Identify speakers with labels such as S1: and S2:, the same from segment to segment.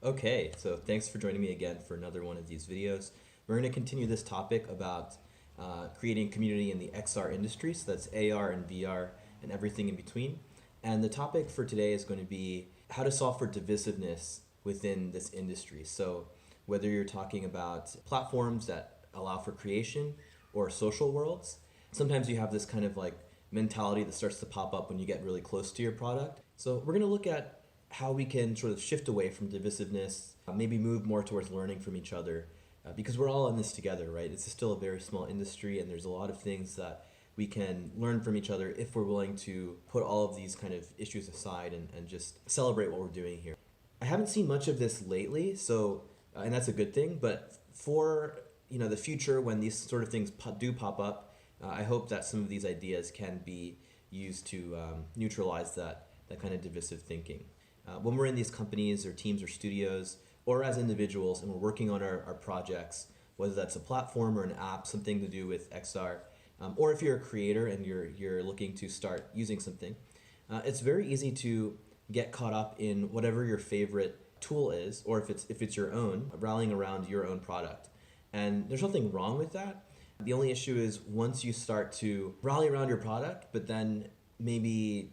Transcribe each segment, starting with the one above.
S1: Okay, so thanks for joining me again for another one of these videos. We're going to continue this topic about creating community in the XR industry, so that's AR and VR and everything in between. And the topic for today is going to be how to solve for divisiveness within this industry. So whether you're talking about platforms that allow for creation or social worlds, sometimes you have this kind of like mentality that starts to pop up when you get really close to your product. So we're going to look at how we can sort of shift away from divisiveness, maybe move more towards learning from each other, because we're all in this together, right? It's still a very small industry, and there's a lot of things that we can learn from each other if we're willing to put all of these kind of issues aside and just celebrate what we're doing here. I haven't seen much of this lately, so and that's a good thing, but for the future when these sort of things do pop up, I hope that some of these ideas can be used to neutralize that kind of divisive thinking. When we're in these companies or teams or studios or as individuals and we're working on our projects, whether that's a platform or an app, something to do with XR, or if you're a creator and you're looking to start using something, it's very easy to get caught up in whatever your favorite tool is, or if it's your own, rallying around your own product. And there's nothing wrong with that. The only issue is once you start to rally around your product, but then maybe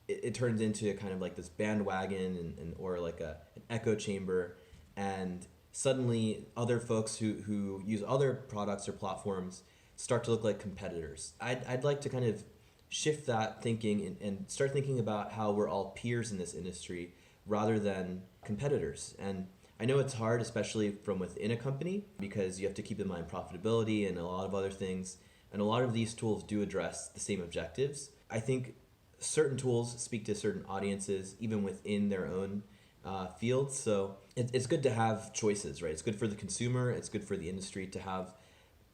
S1: it turns into kind of like this bandwagon or like an echo chamber, and suddenly other folks who use other products or platforms start to look like competitors. I'd like to kind of shift that thinking and start thinking about how we're all peers in this industry rather than competitors. And I know it's hard, especially from within a company, because you have to keep in mind profitability and a lot of other things. And a lot of these tools do address the same objectives. I think certain tools speak to certain audiences, even within their own fields. So it's good to have choices, right? It's good for the consumer. It's good for the industry to have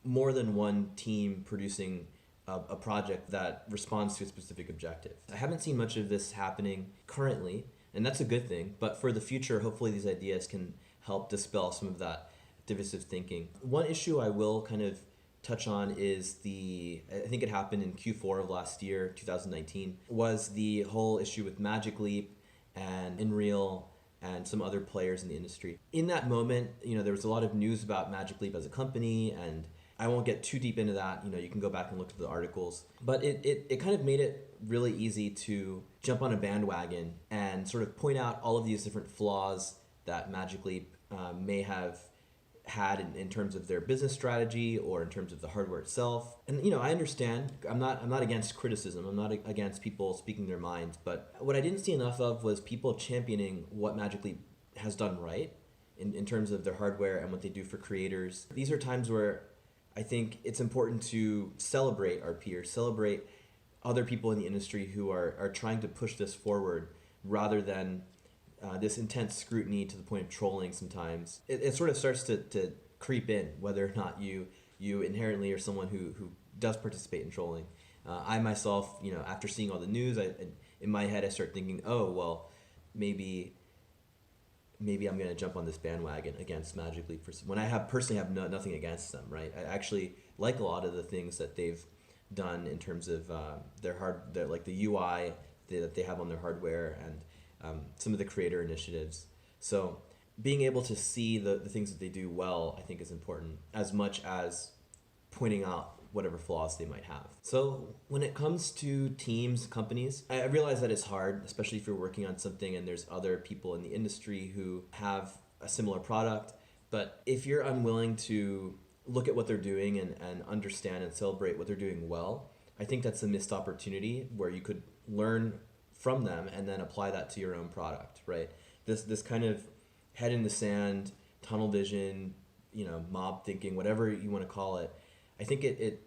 S1: more than one team producing a project that responds to a specific objective. I haven't seen much of this happening currently, and that's a good thing. But for the future, hopefully these ideas can help dispel some of that divisive thinking. One issue I will kind of touch on is I think it happened in Q4 of last year, 2019, was the whole issue with Magic Leap and InReal and some other players in the industry. In that moment, there was a lot of news about Magic Leap as a company, and I won't get too deep into that. You can go back and look at the articles. But it kind of made it really easy to jump on a bandwagon and sort of point out all of these different flaws that Magic Leap may have had in terms of their business strategy or in terms of the hardware itself. And I understand. I'm not against criticism. I'm not against people speaking their minds. But what I didn't see enough of was people championing what Magic Leap has done right in terms of their hardware and what they do for creators. These are times where I think it's important to celebrate our peers, celebrate other people in the industry who are trying to push this forward rather than this intense scrutiny to the point of trolling sometimes. It sort of starts to creep in, whether or not you inherently are someone who does participate in trolling. I myself, after seeing all the news, in my head I start thinking, oh, well, maybe I'm going to jump on this bandwagon against Magic Leap when I personally have nothing against them, right? I actually like a lot of the things that they've done in terms of their like the UI that they have on their hardware and some of the creator initiatives. So being able to see the things that they do well, I think is important as much as pointing out whatever flaws they might have. So when it comes to teams, companies, I realize that it's hard, especially if you're working on something and there's other people in the industry who have a similar product. But if you're unwilling to look at what they're doing and understand and celebrate what they're doing well, I think that's a missed opportunity where you could learn from them and then apply that to your own product, right? This kind of head in the sand, tunnel vision, mob thinking, whatever you want to call it, I think it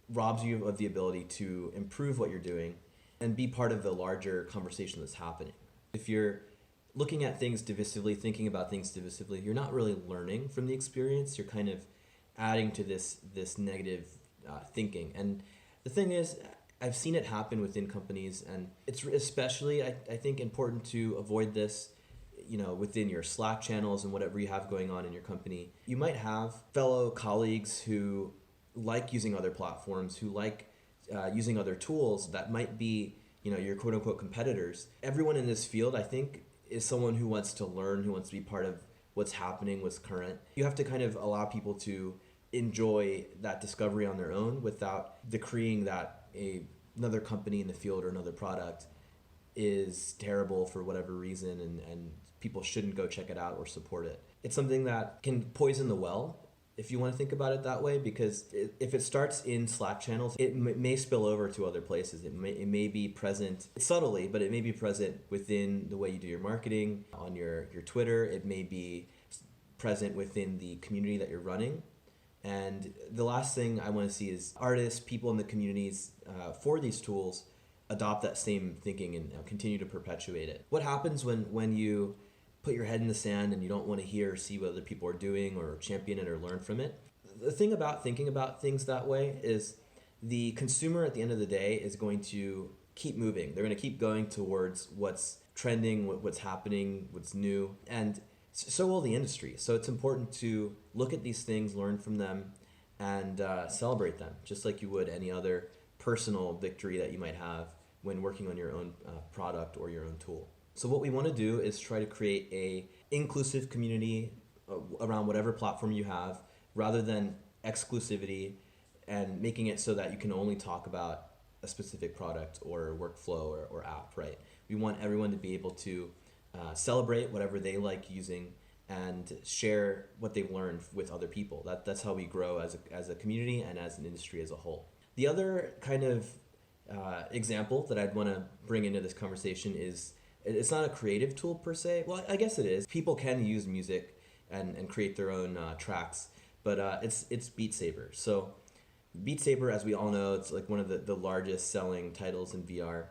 S1: robs you of the ability to improve what you're doing and be part of the larger conversation that's happening. If you're looking at things divisively, thinking about things divisively, you're not really learning from the experience. You're kind of adding to this negative thinking. And the thing is, I've seen it happen within companies, and it's especially, I think, important to avoid this within your Slack channels and whatever you have going on in your company. You might have fellow colleagues who like using other platforms, who like using other tools that might be, your quote unquote competitors. Everyone in this field, I think, is someone who wants to learn, who wants to be part of what's happening, what's current. You have to kind of allow people to enjoy that discovery on their own without decreeing that another company in the field or another product is terrible for whatever reason, and people shouldn't go check it out or support it. It's something that can poison the well, if you want to think about it that way, because if it starts in Slack channels, it may spill over to other places. It may be present subtly, but it may be present within the way you do your marketing, on your Twitter. It may be present within the community that you're running. And the last thing I want to see is artists, people in the communities for these tools adopt that same thinking and continue to perpetuate it. What happens when you put your head in the sand and you don't want to hear or see what other people are doing or champion it or learn from it? The thing about thinking about things that way is the consumer at the end of the day is going to keep moving. They're going to keep going towards what's trending, what's happening, what's new, and so will the industry. So it's important to look at these things, learn from them, and celebrate them, just like you would any other personal victory that you might have when working on your own product or your own tool. So what we want to do is try to create a inclusive community around whatever platform you have, rather than exclusivity and making it so that you can only talk about a specific product or workflow or app, right? We want everyone to be able to celebrate whatever they like using and share what they've learned with other people. That's how we grow as a community and as an industry as a whole. The other kind of example that I'd want to bring into this conversation is, it's not a creative tool per se. Well, I guess it is. People can use music and create their own tracks, but it's Beat Saber. So Beat Saber, as we all know, it's like one of the largest selling titles in VR,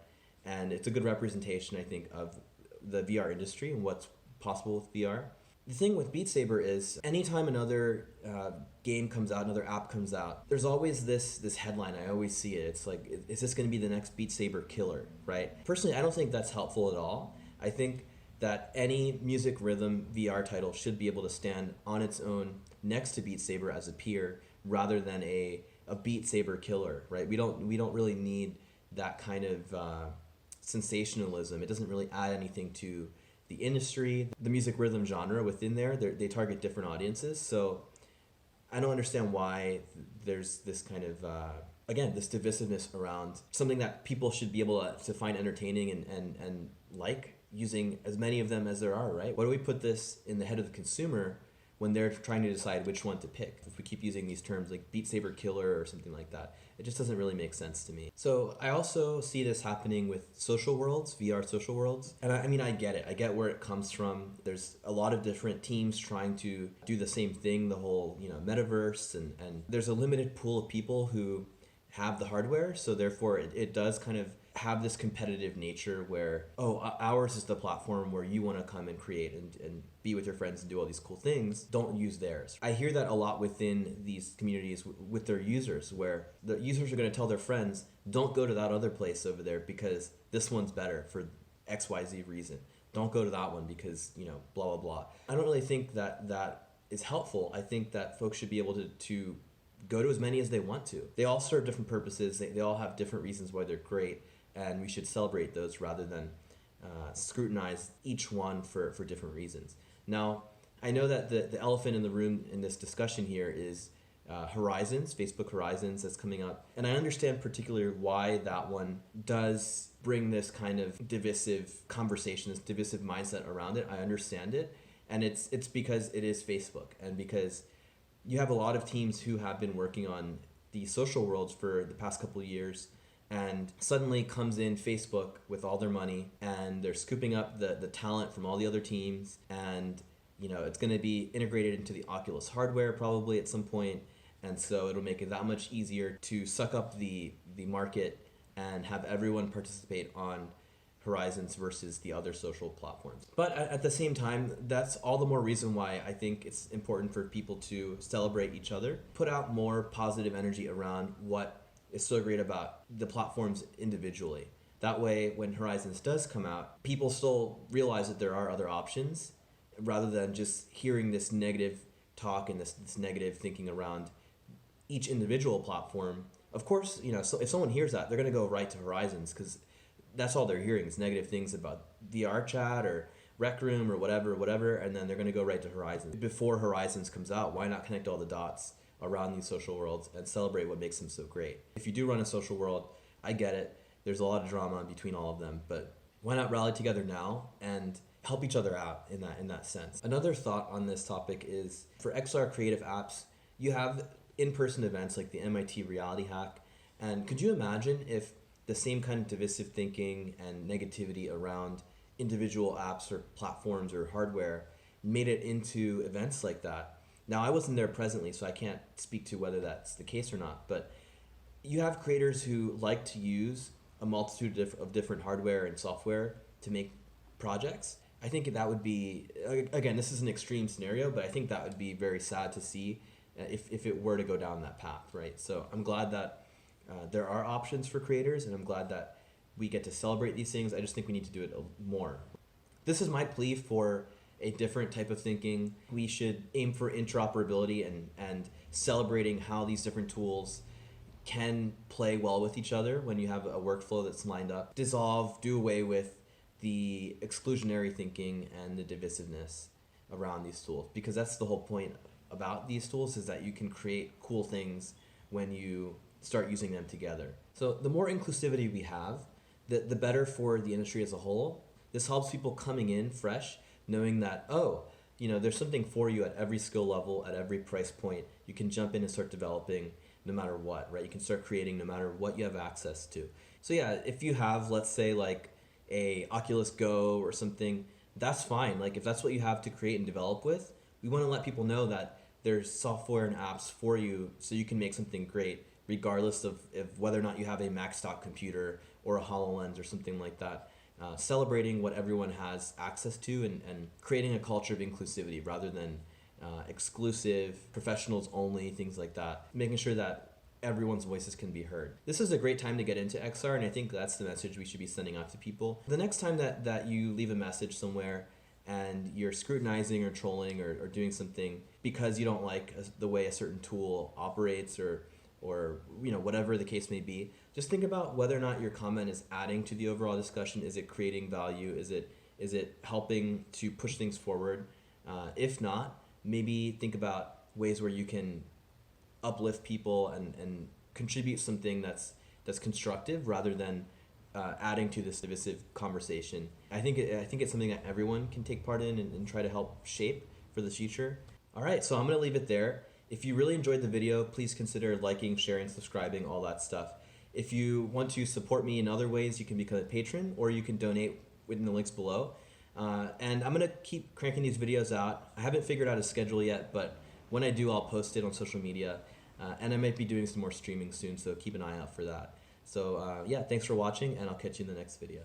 S1: and it's a good representation, I think, of the VR industry and what's possible with VR. The thing with Beat Saber is anytime another game comes out, another app comes out, there's always this headline. I always see it. It's like, is this going to be the next Beat Saber killer, right? Personally, I don't think that's helpful at all. I think that any music rhythm VR title should be able to stand on its own next to Beat Saber as a peer, rather than a Beat Saber killer, right? We don't really need that kind of sensationalism. It doesn't really add anything to the industry. The music rhythm genre within there, they target different audiences. So I don't understand why there's this kind of, again, this divisiveness around something that people should be able to find entertaining and like, using as many of them as there are, right? Why do we put this in the head of the consumer when they're trying to decide which one to pick? If we keep using these terms like Beat Saber killer or something like that, it just doesn't really make sense to me. So I also see this happening with social worlds, VR social worlds. And I mean, I get it. I get where it comes from. There's a lot of different teams trying to do the same thing, the whole, metaverse, and there's a limited pool of people who have the hardware. So therefore it does kind of have this competitive nature where, ours is the platform where you want to come and create and be with your friends and do all these cool things. Don't use theirs. I hear that a lot within these communities with their users, where the users are going to tell their friends, don't go to that other place over there because this one's better for XYZ reason. Don't go to that one because, blah, blah, blah. I don't really think that is helpful. I think that folks should be able to go to as many as they want to. They all serve different purposes. They all have different reasons why they're great. And we should celebrate those rather than scrutinize each one for different reasons. Now, I know that the elephant in the room in this discussion here is Horizons, Facebook Horizons that's coming up. And I understand particularly why that one does bring this kind of divisive conversation, this divisive mindset around it. I understand it. And it's because it is Facebook, and because you have a lot of teams who have been working on these social worlds for the past couple of years, and suddenly comes in Facebook with all their money, and they're scooping up the talent from all the other teams, and it's going to be integrated into the Oculus hardware probably at some point, and so it'll make it that much easier to suck up the market and have everyone participate on Horizons versus the other social platforms. But at the same time, that's all the more reason why I think it's important for people to celebrate each other, put out more positive energy around what is so great about the platforms individually. That way, when Horizons does come out, people still realize that there are other options, rather than just hearing this negative talk and this negative thinking around each individual platform. Of course, so if someone hears that, they're going to go right to Horizons, because that's all they're hearing is negative things about VR chat or Rec Room or whatever, and then they're going to go right to Horizons. Before Horizons comes out, why not connect all the dots around these social worlds and celebrate what makes them so great? If you do run a social world, I get it. There's a lot of drama between all of them, but why not rally together now and help each other out in that sense? Another thought on this topic is for XR creative apps, you have in-person events like the MIT Reality Hack, and could you imagine if the same kind of divisive thinking and negativity around individual apps or platforms or hardware made it into events like that? Now, I wasn't there presently, so I can't speak to whether that's the case or not, but you have creators who like to use a multitude of different hardware and software to make projects. I think that would be, again, this is an extreme scenario, but I think that would be very sad to see if it were to go down that path, right? So I'm glad that there are options for creators, and I'm glad that we get to celebrate these things. I just think we need to do it more. This is my plea for a different type of thinking. We should aim for interoperability and celebrating how these different tools can play well with each other when you have a workflow that's lined up. Dissolve, do away with the exclusionary thinking and the divisiveness around these tools, because that's the whole point about these tools, is that you can create cool things when you start using them together. So the more inclusivity we have, the better for the industry as a whole. This helps people coming in fresh, knowing that, oh, there's something for you at every skill level, at every price point. You can jump in and start developing no matter what, right? You can start creating no matter what you have access to. So yeah, if you have, let's say, like a Oculus Go or something, that's fine. Like if that's what you have to create and develop with, we want to let people know that there's software and apps for you so you can make something great, regardless of whether or not you have a Mac stock computer or a HoloLens or something like that. Celebrating what everyone has access to and creating a culture of inclusivity rather than exclusive, professionals only, things like that. Making sure that everyone's voices can be heard. This is a great time to get into XR, and I think that's the message we should be sending out to people. The next time that you leave a message somewhere and you're scrutinizing or trolling or doing something because you don't like the way a certain tool operates or whatever the case may be, just think about whether or not your comment is adding to the overall discussion. Is it creating value? Is it helping to push things forward? If not, maybe think about ways where you can uplift people and contribute something that's constructive rather than adding to this divisive conversation. I think it's something that everyone can take part in and try to help shape for the future. All right, so I'm gonna leave it there. If you really enjoyed the video, please consider liking, sharing, subscribing, all that stuff. If you want to support me in other ways, you can become a patron or you can donate within the links below. And I'm gonna keep cranking these videos out. I haven't figured out a schedule yet, but when I do, I'll post it on social media. And I might be doing some more streaming soon, so keep an eye out for that. So yeah, thanks for watching, and I'll catch you in the next video.